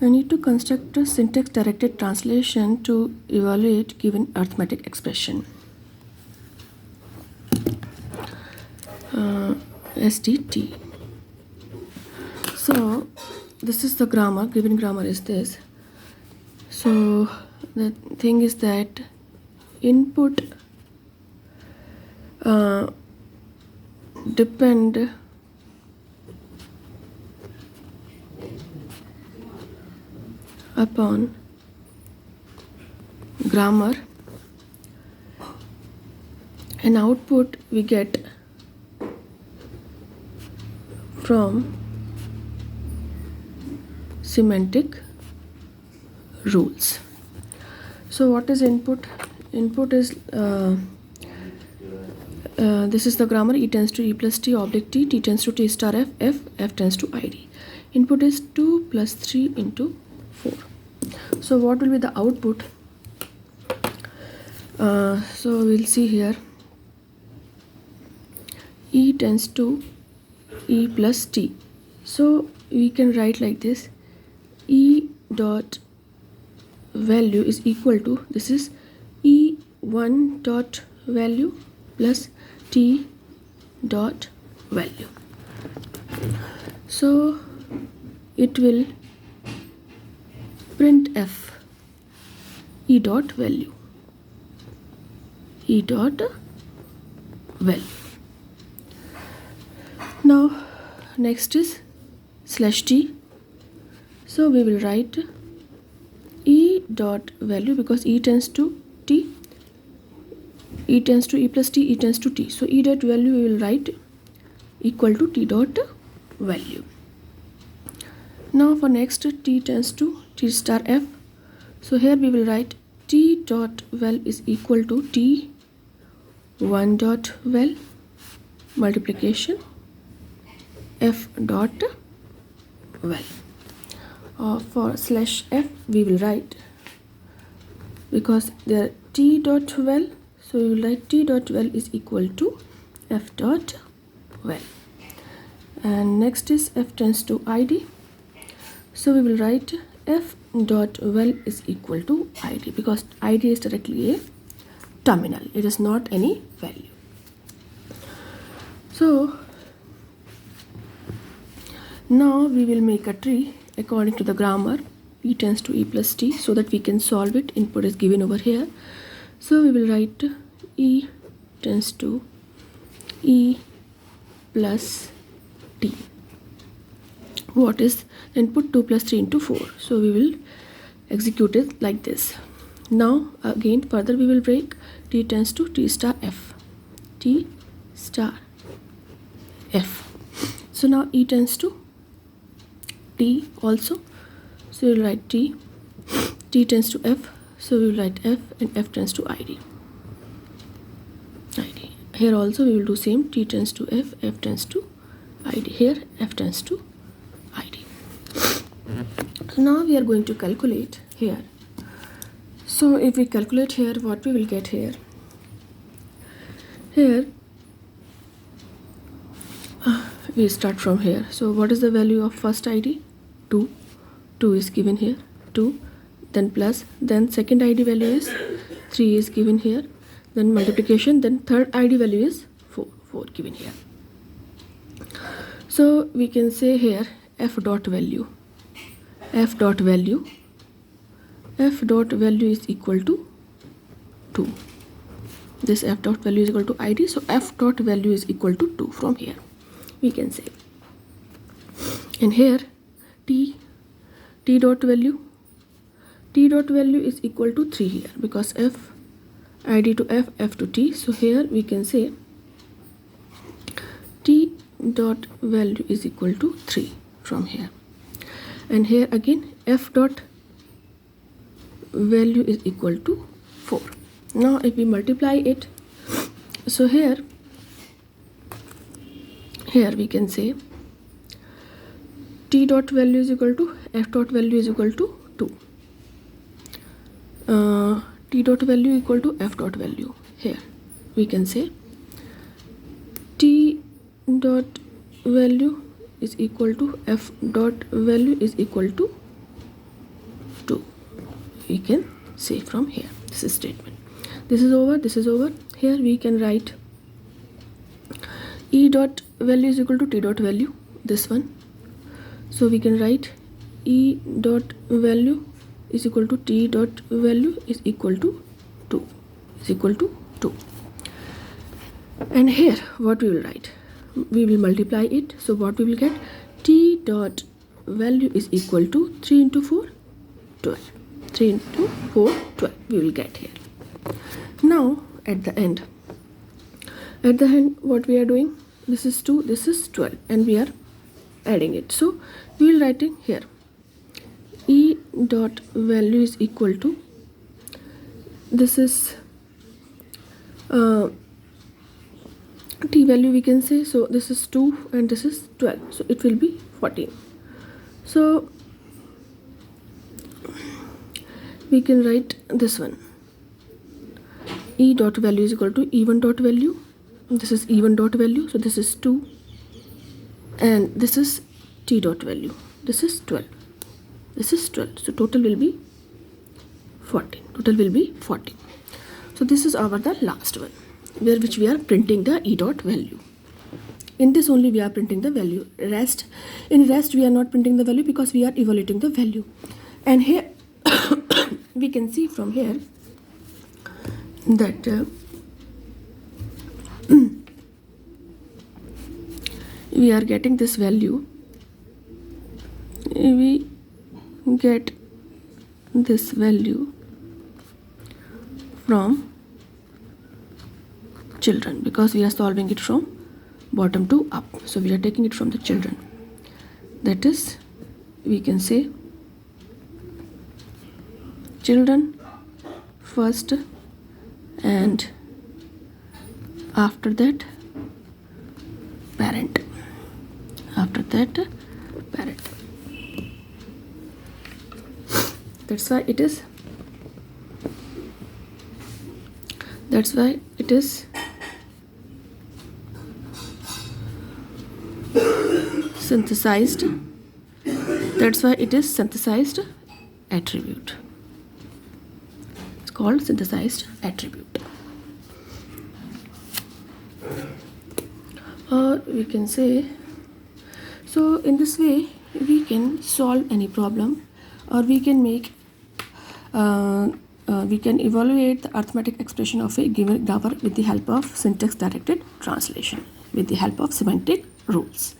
I need to construct a syntax directed translation to evaluate given arithmetic expression. SDT. So this is the grammar. Given grammar is this. So the thing is that input depend upon grammar, and output we get from semantic rules. So what is input? Input is this is the grammar. E tends to E plus T oblique T, T tends to T star F, F tends to ID. Input is 2 plus 3 into 4. So what will be the output? So we'll see here. E tends to E plus T. So we can write like this. E dot value is equal to, this is E1 dot value plus T dot value. So it will print F E dot value, E dot value. Now next is slash T. So we will write E dot value, because E tends to T, E tends to E plus T, E tends to T. So E dot value we will write equal to T dot value. Now for next, T tends to T star F. So here we will write T dot val is equal to T1 dot val multiplication F dot val. For slash F we will write, because there T dot val, so we will write T dot val is equal to F dot val. And next is F tends to ID. So we will write F dot val is equal to ID, because ID is directly a terminal. It is not any value. So now we will make a tree according to the grammar. E tends to E plus T, so that we can solve it. Input is given over here. So we will write E tends to E plus T. What is input? 2 plus 3 into 4. So we will execute it like this. Now again further we will break. T tends to T star F, T star F. So now E tends to T also. So we will write T. T tends to F. So we will write F, and F tends to ID. ID. Here also we will do same. T tends to F, F tends to ID. Here F tends to ID. So now we are going to calculate here. So if we calculate here, what we will get here? Here we start from here. So what is the value of first ID? 2. 2 is given here. 2. Then plus. Then second ID value is 3 is given here. Then multiplication. Then third ID value is 4. 4 given here. So we can say here F dot value. F dot value. F dot value is equal to 2. This F dot value is equal to ID. So F dot value is equal to 2 from here. We can say. And here T dot value. T dot value is equal to 3 here, because F ID to F, F to T. So here we can say T dot value is equal to 3 from here. And here again F dot value is equal to 4. Now if we multiply it, so here we can say T dot value is equal to F dot value is equal to 2. T dot value equal to F dot value. Here we can say T dot value is equal to F dot value is equal to we can say from here. This is statement. This is over, this is over. Here we can write E dot value is equal to T dot value, this one. So we can write E dot value is equal to T dot value is equal to 2, is equal to 2. And here what we will write? We will multiply it. So what we will get? T dot value is equal to 3 into 4, 12. 3 into 4, 12 we will get here. Now at the end what we are doing? This is 2, this is 12, and we are adding it. So we will writing here E dot value is equal to, this is T value we can say, so this is 2 and this is 12, so it will be 14. So we can write this one, E dot value is equal to E1 dot value, this is E1 dot value, so this is 2, and this is T dot value, this is 12, this is 12, so total will be 14, total will be 14. So this is our the last one, which we are printing the E dot value. In this only we are printing the value. In rest we are not printing the value because we are evaluating the value. And here we can see from here that we are getting this value. We get this value from children because we are solving it from bottom to up. So we are taking it from the children. That is, we can say children first, and after that parent. After that parent. That's why it is. That's why it is synthesized. That's why it is synthesized attribute. It's called synthesized attribute. Or we can say, so in this way we can solve any problem, or we can make we can evaluate the arithmetic expression of a given grammar with the help of syntax directed translation, with the help of semantic rules.